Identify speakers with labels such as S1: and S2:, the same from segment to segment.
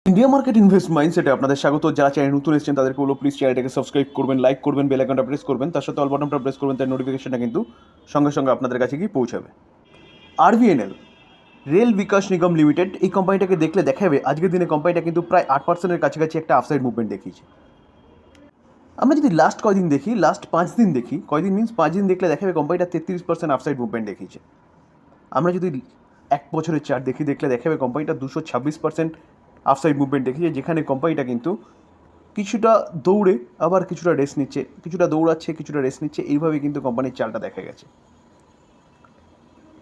S1: India market invest মাইন্ডসেটে আপনাদের স্বাগত। যারা চ্যানেল নতুন এসেছেন তাদেরকে বলবো প্লিজ চ্যানেলটাকে সাবস্ক্রাইব করবেন, লাইক করবেন, বেল আইকনটা প্রেস করবেন, তার সাথে অল বাটনটা প্রেস করবেন, তার নোটিফিকেশনটা কিন্তু সঙ্গে সঙ্গে আপনাদের কাছে গিয়ে পৌঁছাবে। RVNL, rail Vikas Nigam limited, এই কোম্পানিটাকে দেখলে দেখা যাবে আজকের দিনে কোম্পানিটা কিন্তু প্রায় 8%-এর কাছাকাছি একটা আপসাইড মুভমেন্ট দেখিয়েছে। আমরা যদি লাস্ট কয়দিন দেখি, লাস্ট 5 দিন দেখি, কয়দিন মিনস 5 দিন দেখলে দেখা যাবে কোম্পানিটা 33% আপসাইড মুভমেন্ট দেখিয়েছে। আমরা যদি 1 বছরের চার্ট দেখলে দেখা যাবে কোম্পানিটা 226% আপসাইড মুভমেন্ট দেখিয়েছে, যেখানে কোম্পানিটা কিন্তু কিছুটা দৌড়ে আবার কিছুটা রেস্ট নিচ্ছে, কিছুটা দৌড়াচ্ছে, কিছুটা রেস্ট নিচ্ছে, এইভাবে কিন্তু কোম্পানির চালটা দেখা গেছে।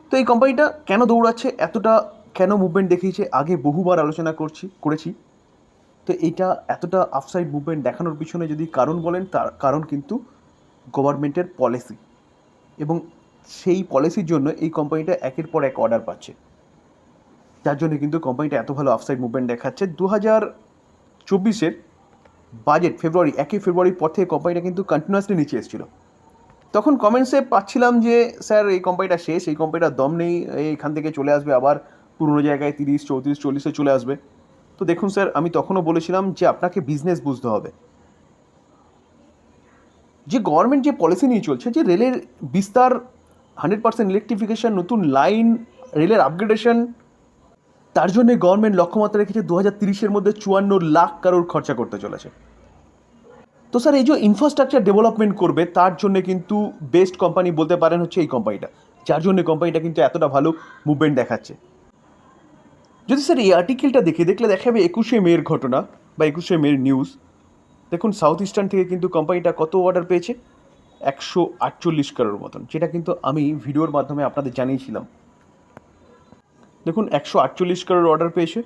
S1: তো এই কোম্পানিটা কেন দৌড়াচ্ছে, এতটা কেন মুভমেন্ট দেখিয়েছে, আগে বহুবার আলোচনা করেছি। তো এইটা এতটা আপসাইড মুভমেন্ট দেখানোর পিছনে যদি কারণ বলেন, তার কারণ কিন্তু গভর্নমেন্টের পলিসি, এবং সেই পলিসির জন্য এই কোম্পানিটা একের পর এক অর্ডার পাচ্ছে, যার জন্য কিন্তু কোম্পানিটা এত ভালো আপসাইড মুভমেন্ট দেখাচ্ছে। 2024-এর বাজেট ফেব্রুয়ারির পর থেকে কোম্পানিটা কিন্তু কন্টিনিউয়াসলি নিচে এসেছিল। তখন কমেন্টসে পাচ্ছিলাম যে স্যার এই কোম্পানিটা শেষ, এই কোম্পানিটার দম নেই, এইখান থেকে চলে আসবে আবার পুরনো জায়গায় 30, 34, 40-এ চলে আসবে। তো দেখুন স্যার, আমি তখনও বলেছিলাম যে আপনাকে বিজনেস বুঝতে হবে। যে গভর্নমেন্ট যে পলিসি নিয়ে চলছে, যে রেলের বিস্তার, 100% ইলেকট্রিফিকেশন, নতুন লাইন, রেলের আপগ্রেডেশন, তার জন্য গভর্নমেন্ট লক্ষ্যমাত্রা রেখেছে 2030-এর মধ্যে 54 লাখ কারোর খরচা করতে চলেছে। তো স্যার এই যে ইনফ্রাস্ট্রাকচার ডেভেলপমেন্ট করবে, তার জন্য কিন্তু বেস্ট কোম্পানি বলতে পারেন হচ্ছে এই কোম্পানিটা, যার জন্য কোম্পানিটা কিন্তু এতটা ভালো মুভমেন্ট দেখাচ্ছে। যদি স্যার এই আর্টিকেলটা দেখলে দেখা যাবে 21শে মের ঘটনা বা 21শে মের নিউজ। দেখুন সাউথ ইস্টার্ন থেকে কিন্তু কোম্পানিটা কত অর্ডার পেয়েছে, 148 কারোর মতন, যেটা কিন্তু আমি ভিডিওর মাধ্যমে আপনাদের জানিয়েছিলাম। দেখুন 148 কারোর অর্ডার পেয়েছে,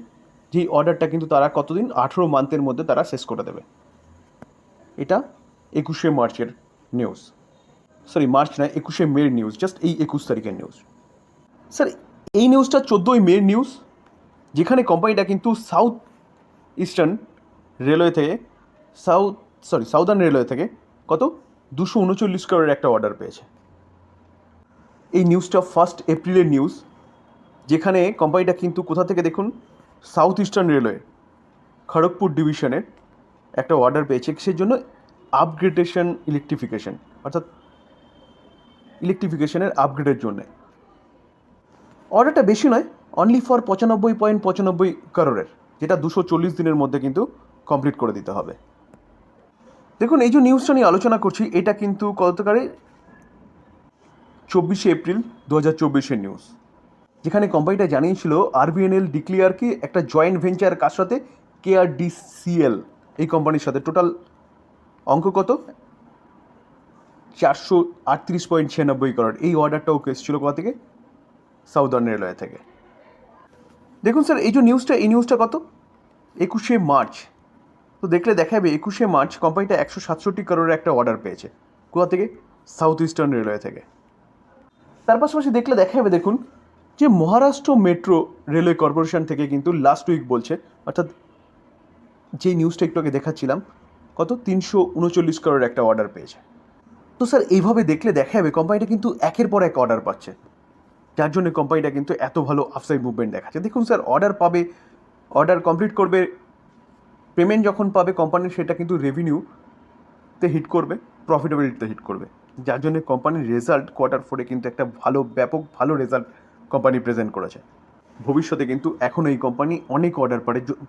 S1: যেই অর্ডারটা কিন্তু তারা কতদিন, 18 মান্থের মধ্যে তারা শেষ করে দেবে। এটা 21শে মার্চের নিউজ, সরি মার্চ নয়, 21শে মের নিউজ, জাস্ট এই 21 তারিখের নিউজ। স্যার এই নিউজটা 14ই মের নিউজ, যেখানে কোম্পানিটা কিন্তু সাউথ ইস্টার্ন রেলওয়ে থেকে সাউদার্ন রেলওয়ে থেকে কত 239 কারোর একটা অর্ডার পেয়েছে। এই নিউজটা 1 এপ্রিলের নিউজ, যেখানে কোম্পানিটা কিন্তু কোথা থেকে দেখুন, সাউথ ইস্টার্ন রেলওয়ে খড়গপুর ডিভিশনের একটা অর্ডার পেয়েছে, সেই জন্য আপগ্রেডেশন ইলেকট্রিফিকেশন, অর্থাৎ ইলেকট্রিফিকেশনের আপগ্রেডের জন্যে। অর্ডারটা বেশি নয়, অনলি ফর 95.95 কারোরের, যেটা 240 দিনের মধ্যে কিন্তু কমপ্লিট করে দিতে হবে। দেখুন এই যে নিউজটা নিয়ে আলোচনা করছি, এটা কিন্তু কতকারে 24শে এপ্রিল 2024-এর নিউজ, যেখানে কোম্পানিটা জানিয়েছিল আরভিএনএল ডিক্লিয়ার কি একটা জয়েন্ট ভেঞ্চার কার সাথে, কেআরডিসিএল এই কোম্পানির সাথে। টোটাল অঙ্ক কত, 438.96 কারোর। এই অর্ডারটাও এসেছিল কোথা থেকে, সাউদার্ন রেলওয়ে থেকে। দেখুন স্যার এই নিউজটা কত, 21শে মার্চ। তো দেখলে দেখা যাবে 21শে মার্চ কোম্পানিটা 167 কারোর একটা অর্ডার পেয়েছে, কোথা থেকে, সাউথ ইস্টার্ন রেলওয়ে থেকে। তার পাশাপাশি দেখলে দেখা যাবে, দেখুন যে মহারাষ্ট্র মেট্রো রেলওয়ে কর্পোরেশন থেকে কিন্তু লাস্ট উইক বলছে, অর্থাৎ যেই নিউজটা একটু আগে দেখাচ্ছিলাম, কত 339 কারোর একটা অর্ডার পেয়েছে। তো স্যার এইভাবে দেখলে দেখা যাবে কোম্পানিটা কিন্তু একের পর এক অর্ডার পাচ্ছে, যার জন্য কোম্পানিটা কিন্তু এত ভালো আপসাইড মুভমেন্ট দেখাচ্ছে। দেখুন স্যার, অর্ডার পাবে, অর্ডার কমপ্লিট করবে, পেমেন্ট যখন পাবে কোম্পানির, সেটা কিন্তু রেভিনিউতে হিট করবে, প্রফিটেবিলিটিতে হিট করবে, যার জন্য কোম্পানির রেজাল্ট Q4 কিন্তু একটা ব্যাপক ভালো রেজাল্ট কোম্পানি প্রেজেন্ট করেছে। ভবিষ্যতে কিন্তু এখন এই কোম্পানি অনেক অর্ডার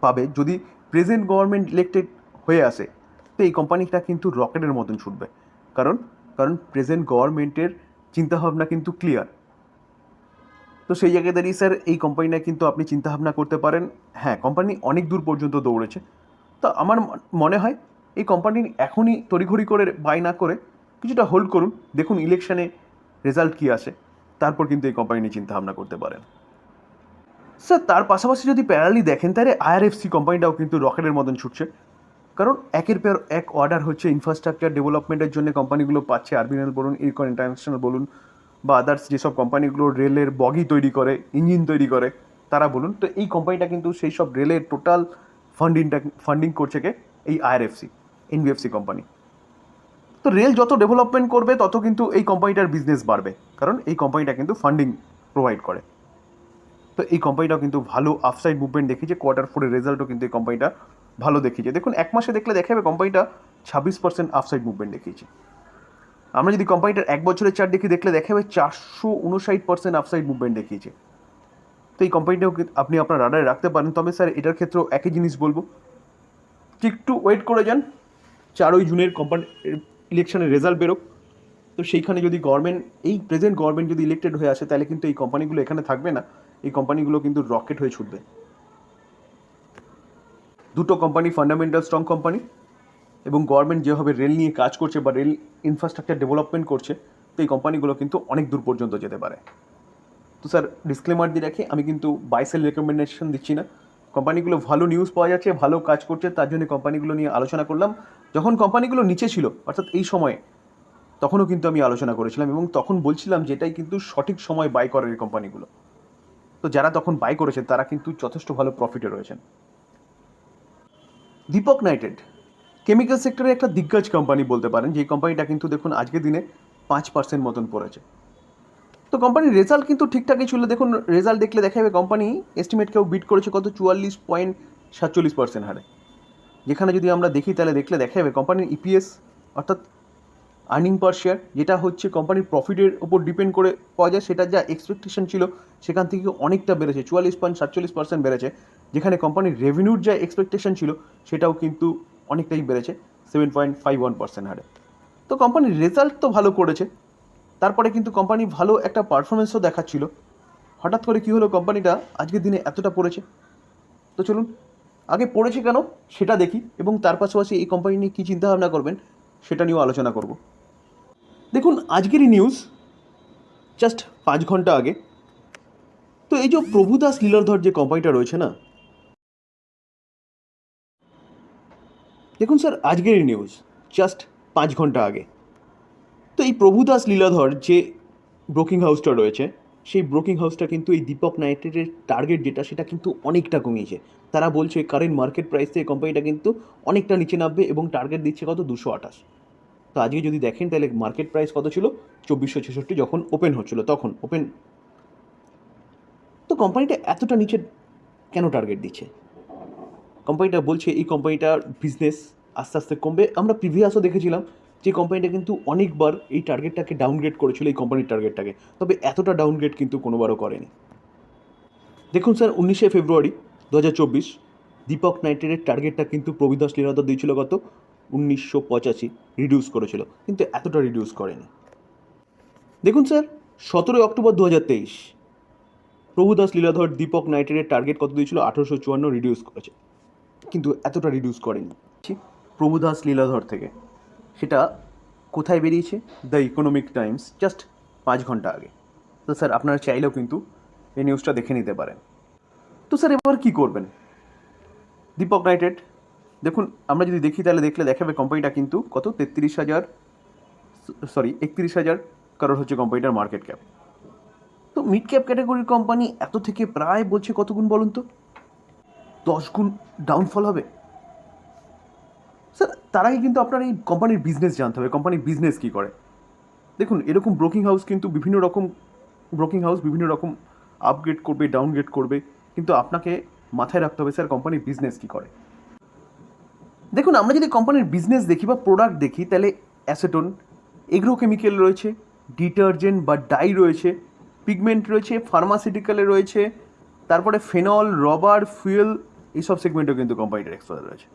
S1: পাবে, যদি প্রেজেন্ট গভর্নমেন্ট ইলেক্টেড হয়ে আসে, তো এই কোম্পানিটা কিন্তু রকেটের মতন ছুটবে। কারণ প্রেজেন্ট গভর্নমেন্টের চিন্তাভাবনা কিন্তু ক্লিয়ার। তো সেই জায়গায় দাঁড়িয়ে স্যার এই কোম্পানিটা কিন্তু আপনি চিন্তাভাবনা করতে পারেন। হ্যাঁ, কোম্পানি অনেক দূর পর্যন্ত দৌড়েছে, তো আমার মনে হয় এই কোম্পানি এখনই তড়িঘড়ি করে বাই না করে কিছুটা হোল্ড করুন, দেখুন ইলেকশানে রেজাল্ট কী আসে, তারপর কিন্তু এই কোম্পানি নিয়ে চিন্তাভাবনা করতে পারেন। স্যার তার পাশাপাশি যদি প্যারালি দেখেন, তাহলে আইআরএফসি কোম্পানিটাও কিন্তু রকেটের মতন ছুটছে, কারণ একের পর এক অর্ডার হচ্ছে ইনফ্রাস্ট্রাকচার ডেভেলপমেন্টের জন্য কোম্পানিগুলো পাচ্ছে। আরবিএনএল বলুন, ইরকন ইন্টারন্যাশনাল বলুন, বা আদার্স যেসব কোম্পানিগুলো রেলের বগি তৈরি করে, ইঞ্জিন তৈরি করে, তারা বলুন, তো এই কোম্পানিটা কিন্তু সেই সব রেলের টোটাল ফান্ডিং করছে কে, এই আইআরএফসি, এনবিএফসি কোম্পানি। তো রেল যত ডেভেলপমেন্ট করবে তত কিন্তু এই কোম্পানিটার বিজনেস বাড়বে, কারণ এই কোম্পানিটা কিন্তু ফান্ডিং প্রোভাইড করে। তো তো এই কোম্পানিটাও কিন্তু ভালো আপসাইড মুভমেন্ট দেখিয়েছে, Q4 রেজাল্টও কিন্তু এই কোম্পানিটা ভালো দেখিয়েছে। দেখুন এক মাসে দেখলে দেখা যাবে কোম্পানিটা 26% আপসাইড মুভমেন্ট দেখিয়েছে। আমরা যদি কোম্পানিটার এক বছরের চার্ট দেখলে দেখা যাবে 459% আপসাইড মুভমেন্ট দেখিয়েছে। তো এই কোম্পানিটাও আপনি আপনার রাডারে রাখতে পারেন। তবে স্যার এটার ক্ষেত্রেও একই জিনিস বলবো যে একটু ওয়েট করে যান, 4ই জুনের কোম্পানি ইলেকশনের রেজাল্ট বেরোক। তো সেইখানে যদি এই প্রেজেন্ট গভর্নমেন্ট যদি ইলেক্টেড হয়ে আসে, তাহলে কিন্তু এই কোম্পানিগুলো এখানে থাকবে না, এই কোম্পানিগুলো কিন্তু রকেট হয়ে ছুটবে। দুটো কোম্পানি ফান্ডামেন্টাল স্ট্রং কোম্পানি, এবং গভর্নমেন্ট যেভাবে রেল নিয়ে কাজ করছে বা রেল ইনফ্রাস্ট্রাকচার ডেভেলপমেন্ট করছে, তো এই কোম্পানিগুলো কিন্তু অনেক দূর পর্যন্ত যেতে পারে। তো স্যার ডিসক্লেমার দিয়ে রাখি, আমি কিন্তু বাই সেল রেকমেন্ডেশন দিচ্ছি না। কোম্পানিগুলো ভালো নিউজ পাওয়া যাচ্ছে, ভালো কাজ করছে, তার জন্য কোম্পানিগুলো নিয়ে আলোচনা করলাম। যখন কোম্পানিগুলো নিচে ছিল, অর্থাৎ এই সময়ে, তখনও কিন্তু আমি আলোচনা করেছিলাম এবং তখন বলছিলাম যে এটাই কিন্তু সঠিক সময় বাই করার এই কোম্পানিগুলো। তো যারা তখন বাই করেছেন তারা কিন্তু যথেষ্ট ভালো প্রফিটে রয়েছেন। দীপক নাইট্রেট কেমিক্যাল সেক্টরে একটা দিগ্গজ কোম্পানি বলতে পারেন, যে কোম্পানিটা কিন্তু দেখুন আজকের দিনে 5% মতন পড়েছে। তো কোম্পানির রেজাল্ট কিন্তু ঠিকঠাকই ছিল। দেখুন রেজাল্ট দেখলে দেখা যাবে কোম্পানি এস্টিমেটকেও বিট করেছে কত, 44.47% হারে। যেখানে যদি আমরা দেখি তাহলে দেখা যাবে কোম্পানির ইপিএস অর্থাৎ আর্নিং পার শেয়ার, যেটা হচ্ছে কোম্পানির প্রফিটের ওপর ডিপেন্ড করে পাওয়া যায়, সেটা যা এক্সপেকটেশন ছিল সেখান থেকে অনেকটা বেড়েছে, 44.47% বেড়েছে। যেখানে কোম্পানির রেভিনিউর যা এক্সপেকটেশন ছিল সেটাও কিন্তু অনেকটাই বেড়েছে, 7.51% হারে। তো কোম্পানির রেজাল্ট তো ভালো করেছে, তারপরে কিন্তু কোম্পানি ভালো একটা পারফরমেন্সও দেখাচ্ছিল। হঠাৎ করে কী হলো, কোম্পানিটা আজকের দিনে এতটা পড়েছে। তো চলুন আগে পড়েছে কেন সেটা দেখি, এবং তার পাশাপাশি এই কোম্পানি নিয়ে কী চিন্তাভাবনা করবেন সেটা নিয়েও আলোচনা করব। দেখুন আজকেরই নিউজ, জাস্ট 5 ঘন্টা আগে। তো এই যে প্রভুদাস লীলাধর যে কোম্পানিটা রয়েছে না, দেখুন স্যার আজকেরই নিউজ, জাস্ট 5 ঘন্টা আগে। তো এই প্রভুদাস লীলাধর যে ব্রোকিং হাউসটা রয়েছে, সেই ব্রোকিং হাউসটা কিন্তু এই দীপক নাইট্রেটের টার্গেট যেটা, সেটা কিন্তু অনেকটা কমিয়েছে। তারা বলছে কারেন্ট মার্কেট প্রাইস থেকে কোম্পানিটা কিন্তু অনেকটা নিচে নামবে এবং টার্গেট দিচ্ছে কত, 228। তো আজকে যদি দেখেন তাহলে মার্কেট প্রাইস কত ছিল, 2466 যখন ওপেন হচ্ছিল, তখন ওপেন। তো কোম্পানিটা এতটা নিচে কেন টার্গেট দিচ্ছে? কোম্পানিটা বলছে এই কোম্পানিটার বিজনেস আস্তে আস্তে কমবে। আমরা প্রিভিয়াসও দেখেছিলাম যে কোম্পানিটা কিন্তু অনেকবার এই টার্গেটটাকে ডাউনগ্রেড করেছিল, এই কোম্পানির টার্গেটটাকে, তবে এতটা ডাউনগ্রেড কিন্তু কোনোবারও করেনি। দেখুন স্যার 19শে ফেব্রুয়ারি 2024 দীপক নাইট্রেটের টার্গেটটা কিন্তু প্রভুদাস লীলাধর দিয়েছিল কত, 1985, রিডিউস করেছিল, কিন্তু এতটা রিডিউস করেনি। দেখুন sir 17 October 2023 Prabhudas Liladhar Dipak নাইট্রেটের target কত দিয়েছিল, 1854, রিডিউস করেছে, কিন্তু এতটা রিডিউস করেনি। প্রভুদাস লীলাধর থেকে সেটা কোথায় বেরিয়েছে, দ্য ইকোনমিক টাইমস, জাস্ট 5 ঘন্টা আগে। তো স্যার আপনারা চাইলেও কিন্তু এই নিউজটা দেখে নিতে পারেন। তো স্যার এবার কী করবেন? দীপক নাইট্রেট দেখুন আমরা যদি দেখি তাহলে দেখাবে কোম্পানিটা কিন্তু কত, 31,000 কারোর হচ্ছে কোম্পানিটার মার্কেট ক্যাপ। তো মিড ক্যাপ ক্যাটাগরির কোম্পানি এত থেকে প্রায় বলছে কত গুণ বলুন তো, 10 গুণ ডাউনফল হবে। স্যার তার আগে কিন্তু আপনার এই কোম্পানির বিজনেস জানতে হবে, কোম্পানির বিজনেস কী করে। দেখুন এরকম ব্রোকিং হাউস কিন্তু বিভিন্ন রকম আপগ্রেড করবে, ডাউনগ্রেড করবে, কিন্তু আপনাকে মাথায় রাখতে হবে স্যার কোম্পানির বিজনেস কী করে। দেখুন আমরা যদি কোম্পানির বিজনেস দেখি বা প্রোডাক্ট দেখি, তাহলে অ্যাসেটন, এগ্রোকেমিক্যাল রয়েছে, ডিটারজেন্ট বা ডাই রয়েছে, পিগমেন্ট রয়েছে, ফার্মাসিউটিক্যালে রয়েছে, তারপরে ফেনল, রবার, ফুয়েল, এইসব সেগমেন্টও কিন্তু কোম্পানিটার এক্সপোজার রয়েছে।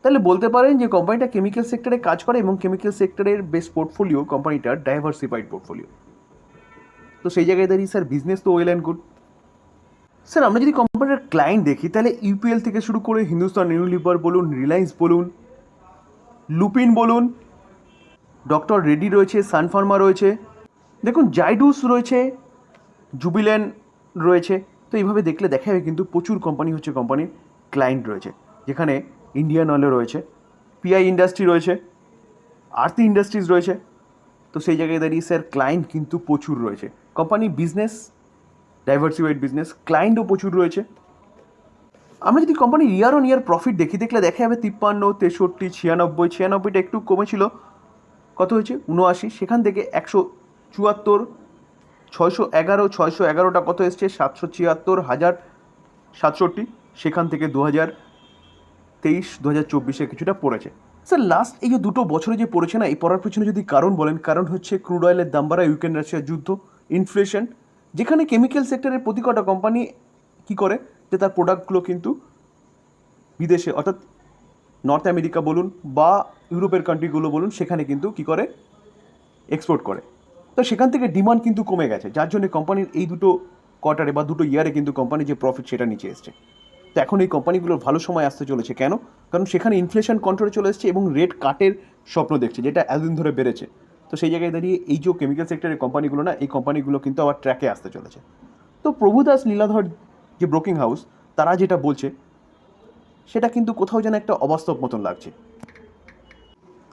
S1: তাহলে বলতে পারেন যে কোম্পানিটা কেমিক্যাল সেক্টরে কাজ করে এবং কেমিক্যাল সেক্টরের বেস্ট পোর্টফোলিও কোম্পানিটার ডাইভার্সিফাইড পোর্টফোলিও। তো সেই জায়গায় দাঁড়িয়ে স্যার বিজনেস তো ওয়েল অ্যান্ড গুড। স্যার আমরা যদি কোম্পানির ক্লায়েন্ট দেখি তাহলে ইউপিএল থেকে শুরু করে হিন্দুস্তান ইউনিলিভার বলুন, রিলায়েন্স বলুন, লুপিন বলুন, ডক্টর রেডি রয়েছে, সানফার্মা রয়েছে, দেখুন জাইডুস রয়েছে, জুবিল্যান্ট রয়েছে। তো এইভাবে দেখলে দেখা যাবে কিন্তু প্রচুর কোম্পানি হচ্ছে কোম্পানির ক্লায়েন্ট রয়েছে, যেখানে ইন্ডিয়ান অয়েল রয়েছে, পিআই ইন্ডাস্ট্রি রয়েছে, আরতি ইন্ডাস্ট্রিজ রয়েছে। তো সেই জায়গায় দাঁড়িয়ে স্যার ক্লায়েন্ট কিন্তু প্রচুর রয়েছে, কোম্পানির বিজনেস ডাইভার্সিফাইড বিজনেস, ক্লায়েন্টও প্রচুর রয়েছে। আমরা যদি কোম্পানির ইয়ার অন ইয়ার প্রফিট দেখি, দেখলে দেখা যাবে 53, 63, 96, 96টা একটু কমেছিল, কত হয়েছে 79, সেখান থেকে 174, 611টা কত এসছে 776,067, সেখান থেকে 2023-2024 কিছুটা পড়েছে। স্যার লাস্ট এই যে 2 বছরে যে পড়েছে না, এই পড়ার পিছনে যদি কারণ বলেন, কারণ হচ্ছে ক্রুড অয়েলের দাম বাড়া, ইউক্রেন রাশিয়ার যুদ্ধ, ইনফ্লেশন, যেখানে কেমিক্যাল সেক্টরের প্রতি কটা কোম্পানি কী করে যে তার প্রোডাক্টগুলো কিন্তু বিদেশে অর্থাৎ নর্থ আমেরিকা বলুন বা ইউরোপের কান্ট্রিগুলো বলুন, সেখানে কিন্তু কী করে এক্সপোর্ট করে। তো সেখান থেকে ডিমান্ড কিন্তু কমে গেছে, যার জন্য কোম্পানির এই 2 কোয়ার্টারে বা 2 ইয়ারে কিন্তু কোম্পানির যে প্রফিট সেটা নিচে এসছে। তো এখন এই কোম্পানিগুলোর ভালো সময় আসতে চলেছে। কেন? কারণ সেখানে ইনফ্লেশন কন্ট্রোলে চলে এসছে এবং রেট কাটের স্বপ্ন দেখছে, যেটা এতদিন ধরে বেড়েছে। তো সেই জায়গায় দাঁড়িয়ে এই যে কেমিক্যাল সেক্টরের কোম্পানিগুলো না, এই কোম্পানিগুলো কিন্তু আবার ট্র্যাকে আসতে চলেছে। তো প্রভুদাস লীলাধর যে ব্রোকিং হাউস, তারা যেটা বলছে সেটা কিন্তু কোথাও যেন একটা অবাস্তব মতন লাগছে।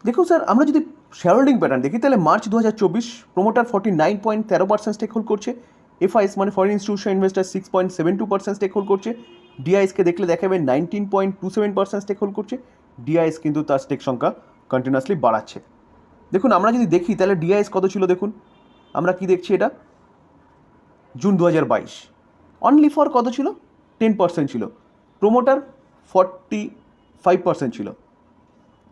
S1: দেখুন স্যার, আমরা যদি শেয়ার হোল্ডিং প্যাটার্ন দেখি, তাহলে মার্চ 2024 প্রোমোটার 49.13% স্টেক হোল্ড করছে, এফআইএস মানে foreign institution investor 6.72% stake hold করছে, ডিআইএসকে দেখলে দেখাবে 19.27% স্টেক হোল্ড করছে। ডিআইএস কিন্তু তার স্টেক সংখ্যা কন্টিনিউয়াসলি বাড়াচ্ছে। দেখুন আমরা যদি দেখি তাহলে ডিআইএস কত ছিল দেখুন, আমরা কি দেখছি, এটা জুন 2022, অনলি ফর কত ছিল 10% ছিল, প্রোমোটার 45% ছিল।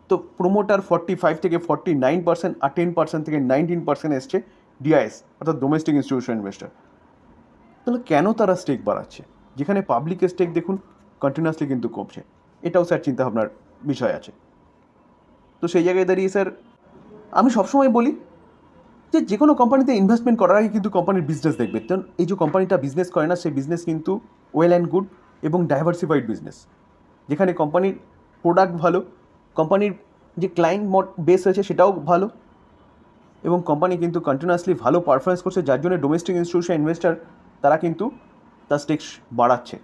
S1: তো প্রোমোটার 45 থেকে 49% আর 10% থেকে 19% এসছে ডিআইএস অর্থাৎ ডোমেস্টিক ইনস্টিটিউশন ইনভেস্টার। তাহলে কেন তারা স্টেক বাড়াচ্ছে, যেখানে পাবলিকের স্টেক দেখুন কন্টিনিউয়াসলি কিন্তু কমছে? এটাও স্যার চিন্তাভাবনার বিষয় আছে। তো সেই জায়গায় দাঁড়িয়ে স্যার আমি সবসময় বলি যে কোনো কোম্পানিতে ইনভেস্টমেন্ট করার আগে কিন্তু কোম্পানির বিজনেস দেখবে। কারণ এই যে কোম্পানিটা বিজনেস করে না, সেই বিজনেস কিন্তু ওয়েল অ্যান্ড গুড এবং ডাইভার্সিফাইড বিজনেস, যেখানে কোম্পানির প্রোডাক্ট ভালো, কোম্পানির যে ক্লায়েন্ট বেস রয়েছে সেটাও ভালো, এবং কোম্পানি কিন্তু কন্টিনিউয়াসলি ভালো পারফরমেন্স করছে, যার জন্য ডোমেস্টিক ইনস্টিটিউশন ইনভেস্টার তারা কিন্তু তার স্টেকস বাড়াচ্ছে।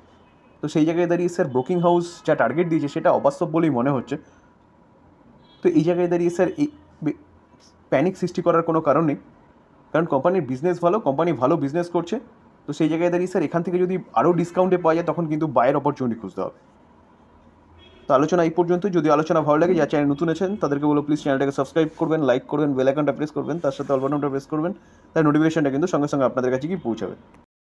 S1: তো সেই জায়গায় দাঁড়িয়ে স্যার ব্রোকিং হাউস যা টার্গেট দিয়েছে সেটা অবাস্তব বলেই মনে হচ্ছে। তো এই জায়গায় দাঁড়িয়ে স্যার এই প্যানিক সৃষ্টি করার কোনো কারণ নেই, কারণ কোম্পানির বিজনেস ভালো, কোম্পানি ভালো বিজনেস করছে। তো সেই জায়গায় দাঁড়িয়ে স্যার এখান থেকে যদি আরও ডিসকাউন্টে পাওয়া যায় তখন কিন্তু বায়ের অপরচুনিটি খুঁজতে হবে। তো আলোচনা এই পর্যন্ত। যদি আলোচনা ভালো লাগে, যারা চ্যানেল নতুন আছেন তাদেরকে বলো প্লিজ চ্যানেলটাকে সাবস্ক্রাইব করবেন, লাইক করবেন, বেল আইকনটা প্রেস করবেন, তার সাথে অল বাটনটা প্রেস করবেন, তার নোটিফিকেশনটা কিন্তু সঙ্গে সঙ্গে আপনাদের কাছে গিয়ে পৌঁছাবে।